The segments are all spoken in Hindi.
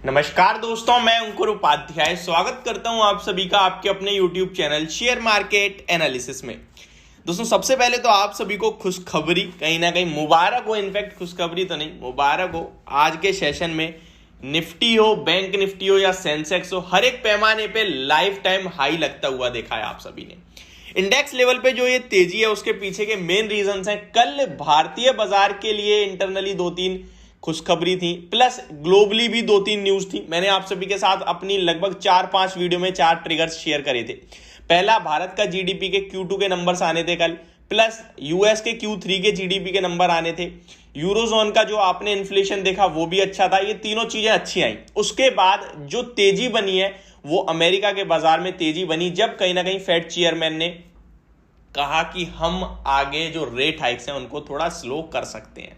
नमस्कार दोस्तों, मैं अंकुर उपाध्याय स्वागत करता हूं आप सभी का आपके अपने YouTube channel share market analysis में। दोस्तों, सबसे पहले तो आप सभी को खुशखबरी, कहीं ना कहीं मुबारक हो। इनफैक्ट खुशखबरी तो नहीं, मुबारक हो। आज के सेशन में निफ्टी हो, बैंक निफ्टी हो या सेंसेक्स हो, हर एक पैमाने पे लाइफ टाइम हाई लगता हुआ देखा है आप सभी ने। इंडेक्स लेवल पे जो ये तेजी है उसके पीछे के मेन रीजंस हैं। कल भारतीय बाजार के लिए इंटरनली 2-3 खुशखबरी थी, प्लस ग्लोबली भी 2-3 न्यूज थी। मैंने आप सभी के साथ अपनी लगभग 4-5 वीडियो में 4 ट्रिगर्स शेयर करे थे। पहला, भारत का जीडीपी के Q2 के नंबर्स आने थे कल, प्लस यूएस के Q3 के जीडीपी के नंबर आने थे। यूरोजोन का जो आपने इन्फ्लेशन देखा वो भी अच्छा था। ये तीनों चीजें अच्छी आई। उसके बाद जो तेजी बनी है वो अमेरिका के बाजार में तेजी बनी जब कहीं ना कहीं फेड चेयरमैन ने कहा कि हम आगे जो रेट हाइक्स हैं उनको थोड़ा स्लो कर सकते हैं,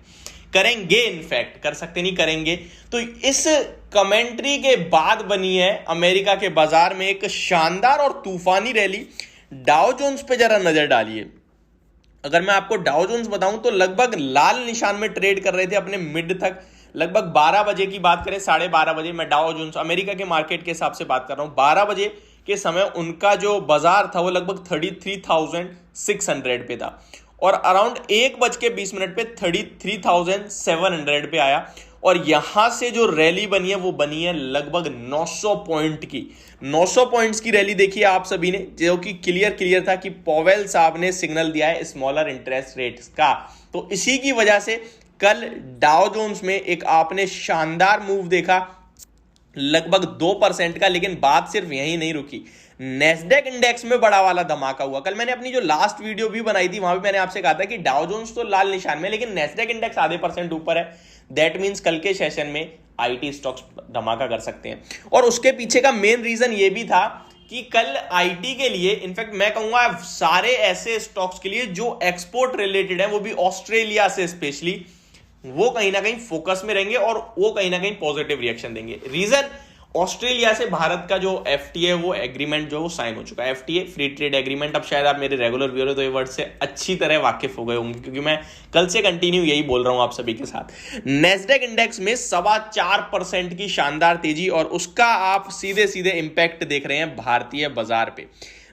करेंगे। इनफैक्ट कर सकते नहीं, करेंगे। तो इस कमेंट्री के बाद बनी है अमेरिका के बाजार में एक शानदार और तूफानी रैली। डाउ जोन्स पे जरा नजर डालिए। अगर मैं आपको डाउ जोन्स बताऊं तो लगभग लाल निशान में ट्रेड कर रहे थे अपने मिड तक। लगभग 12 बजे की बात करें, 12:30 बजे, मैं डाउ जोन्स अमेरिका के मार्केट के हिसाब से बात कर रहा हूं, 12 बजे के समय उनका जो बाजार था वो लगभग 33,600 पे था और अराउंड 1:20 पे 33,700 पे आया। और यहां से जो रैली बनी है वो बनी है लगभग 900 पॉइंट की। 900 पॉइंट्स की रैली देखी आप सभी ने, जो कि क्लियर था कि पॉवेल साहब ने सिग्नल दिया है स्मॉलर इंटरेस्ट रेट्स का। तो इसी की वजह से कल डाउ जोन्स में एक आपने शानदार मूव देखा, लगभग 2% का। लेकिन बात सिर्फ यही नहीं रुकी, नेस्डेक इंडेक्स में बड़ा वाला धमाका हुआ। कल मैंने अपनी जो लास्ट वीडियो भी बनाई थी वहां भी मैंने आपसे कहा था कि डाउ जोन्स तो लाल निशान में, लेकिन नेस्डेक इंडेक्स आधे % ऊपर है। दैट मींस कल के सेशन में आईटी स्टॉक्स धमाका कर सकते हैं। और उसके पीछे का मेन रीजन ये भी था कि कल आईटी के लिए, इनफैक्ट मैं कहूंगा सारे ऐसे स्टॉक्स के लिए जो एक्सपोर्ट रिलेटेड है, वो भी ऑस्ट्रेलिया से स्पेशली, वो कहीं ना कहीं फोकस में रहेंगे और वो कहीं ना कहीं पॉजिटिव रिएक्शन देंगे। रीजन, ऑस्ट्रेलिया से भारत का जो एफटीए वो एग्रीमेंट जो साइन हो चुका है। FTA free trade agreement. अब शायद आप मेरे रेगुलर व्यूअर हो तो ये वर्ड से अच्छी तरह वाकिफ हो गए होंगे, क्योंकि मैं कल से कंटिन्यू यही बोल रहा हूं आप सभी के साथ। नेस्डेक इंडेक्स में 4.25% की शानदार तेजी और उसका आप सीधे सीधे इंपैक्ट देख रहे हैं भारतीय बाजार पे।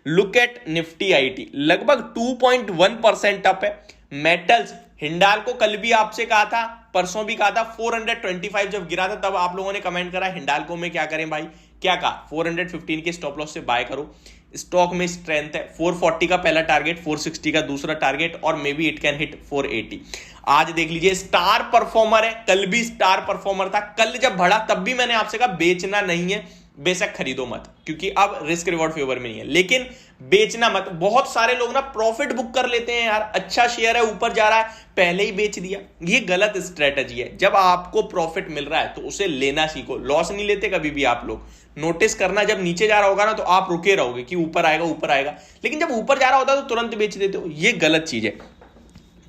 लुक एट निफ्टी आईटी, लगभग 2.1% अप है। मेटल्स, हिंडाल्को, कल भी आपसे कहा था, परसों भी कहा था, 425 जब गिरा था तब आप लोगों ने कमेंट करा हिंडाल्को में क्या करें भाई, क्या कहा, 415 के स्टॉप लॉस से बाय करो। स्टॉक में स्ट्रेंथ है, 440 का पहला टारगेट, 460 का दूसरा टारगेट और may be it can hit 480। आज देख लीजिए, स्टार परफॉर्मर है, कल भी स्टार परफॉर्मर था। कल जब बढ़ा तब भी मैंने आपसे कहा बेचना नहीं है, बेशक खरीदो मत, क्योंकि अब रिस्क रिवॉर्ड फेवर में नहीं है, लेकिन बेचना मत। बहुत सारे लोग ना प्रॉफिट बुक कर लेते हैं, यार अच्छा शेयर है ऊपर जा रहा है पहले ही बेच दिया। ये गलत स्ट्रेटजी है। जब आपको प्रॉफिट मिल रहा है तो उसे लेना सीखो। लॉस नहीं लेते कभी भी आप लोग। नोटिस करना, जब नीचे जा रहा होगा ना तो आप रुके रहोगे कि ऊपर आएगा ऊपर आएगा, लेकिन जब ऊपर जा रहा होता है तो तुरंत बेच देते हो। ये गलत चीज है।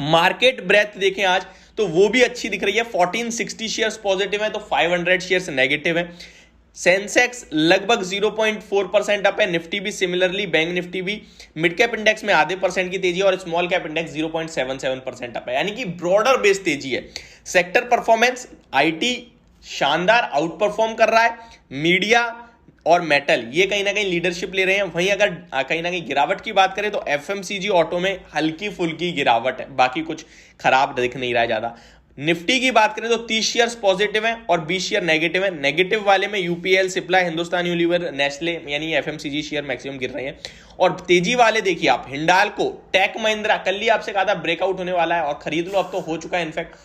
मार्केट ब्रेथ देखें आज तो वो भी अच्छी दिख रही है। 1460 शेयर्स पॉजिटिव है तो 500 शेयर्स नेगेटिव है। सेंसेक्स लगभग 0.4% अप है। निफ्टी भी सिमिलरली, बैंक निफ्टी भी। मिड कैप इंडेक्स में आधे % की तेजी और स्मॉल कैप इंडेक्स 0.77% अप है, यानी कि ब्रॉडर बेस तेजी है। सेक्टर परफॉर्मेंस, आईटी शानदार आउट परफॉर्म कर रहा है। मीडिया और मेटल ये कहीं ना कहीं लीडरशिप ले रहे हैं। वहीं अगर कहीं ना कहीं गिरावट की बात करें तो एफएमसीजी ऑटो में हल्की फुल्की गिरावट है, बाकी कुछ खराब दिख नहीं रहा है ज्यादा। निफ्टी की बात करें तो 30 शेयर्स पॉजिटिव हैं और 20 शेयर नेगेटिव हैं। नेगेटिव वाले में UPL, Cipla, Hindustan Unilever, Nestle यानी एफएमसीजी शेयर मैक्सिमम गिर रहे हैं। और तेजी वाले देखिए आप, हिंडाल्को, टेक महिंद्रा, कल ही आपसे कहा था ब्रेकआउट होने वाला है और खरीद लो, अब तो हो चुका है। इनफैक्ट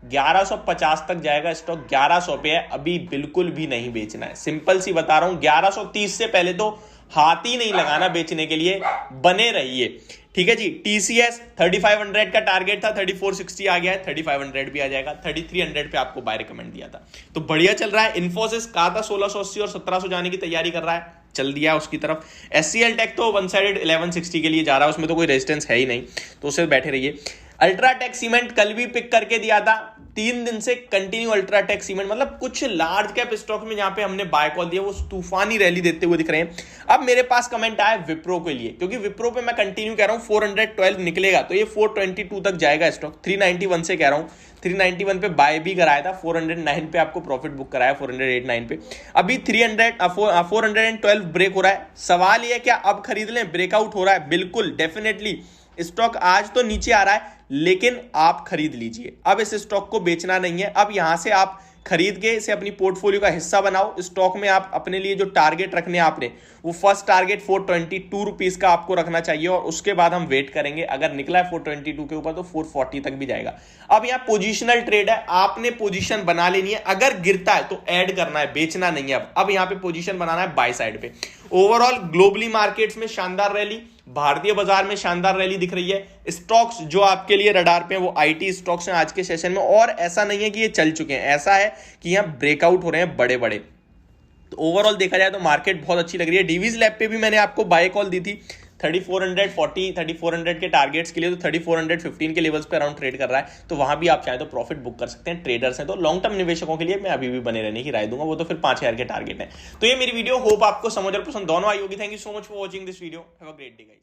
1150 तक जाएगा स्टॉक, 1100 पे है, अभी बिल्कुल भी नहीं बेचना है। सिंपल सी बता रहा हूं, 1130 से पहले तो हाथ ही नहीं लगाना बेचने के लिए, बने रहिए। ठीक है जी। टीसीएस 3500 का टारगेट था, 3460 आ गया है, 3500 भी आ जाएगा। 3300 पे आपको बाय रिकमेंड दिया था, तो बढ़िया चल रहा है। इन्फोसिस कहा था 1680 और 1700 जाने की तैयारी कर रहा है, चल दिया उसकी तरफ। एचसीएल टेक तो वन साइडेड 1160 के लिए जा रहा है, उसमें तो कोई रेजिस्टेंस है ही नहीं, तो उससे बैठे रहिए। अल्ट्राटेक सीमेंट कल भी पिक करके दिया था, 3 दिन से कंटिन्यू अल्ट्राटेक सीमेंट, मतलब कुछ लार्ज कैप स्टॉक में जहां पे हमने बाय कॉल दिया वो तूफानी रैली देते हुए दिख रहे हैं। अब मेरे पास कमेंट आया विप्रो के लिए, क्योंकि विप्रो पे मैं कंटिन्यू कह रहा हूं 412 निकलेगा तो ये 422 तक जाएगा स्टॉक। 391 से कह रहा हूं, 391 पे बाय भी कराया था, 409 पे आपको प्रॉफिट बुक कराया, 489 पे। अभी 412 ब्रेक हो रहा है। सवाल ये है क्या अब खरीद लें? ब्रेकआउट हो रहा है, बिल्कुल डेफिनेटली स्टॉक आज तो नीचे आ रहा है, लेकिन आप खरीद लीजिए। अब इस स्टॉक को बेचना नहीं है। अब यहां से आप खरीद के इसे अपनी पोर्टफोलियो का हिस्सा बनाओ। स्टॉक में आप अपने लिए जो टारगेट रखने आपने, वो फर्स्ट टारगेट 422 रुपीज का आपको रखना चाहिए, और उसके बाद हम वेट करेंगे। अगर निकला है 422 के ऊपर तो 440 तक भी जाएगा। अब यहां पोजीशनल ट्रेड है, आपने पोजीशन बना लेनी है। अगर गिरता है तो ऐड करना है, बेचना नहीं है। अब यहां पे पोजीशन बनाना है बाय साइड पे। ओवरऑल ग्लोबली मार्केट्स में शानदार रैली, भारतीय बाजार में शानदार रैली दिख रही है। स्टॉक्स जो आपके लिए रडार पे हैं वो आईटी स्टॉक्स हैं आज के सेशन में, और ऐसा नहीं है कि ये चल चुके हैं, ऐसा है कि यहां ब्रेकआउट हो रहे हैं बड़े बड़े। तो ओवरऑल देखा जाए तो मार्केट बहुत अच्छी लग रही है। डीवीज लैब पे भी मैंने आपको बाय कॉल दी थी 3440 3400 के टारगेट्स के लिए, तो 3415 के लेवल्स पे अराउंड ट्रेड कर रहा है। तो वहां भी आप चाहे तो प्रॉफिट बुक कर सकते हैं। ट्रेडर्स हैं तो लॉन्ग टर्म निवेशकों के लिए मैं अभी भी बने रहने की राय दूंगा, वो तो फिर 5000 के टारगेट है। तो ये मेरी वीडियो, होप आपको समझ और पसंद दोनों आई होगी। Thank you so much for watching this video. Have a great day guys.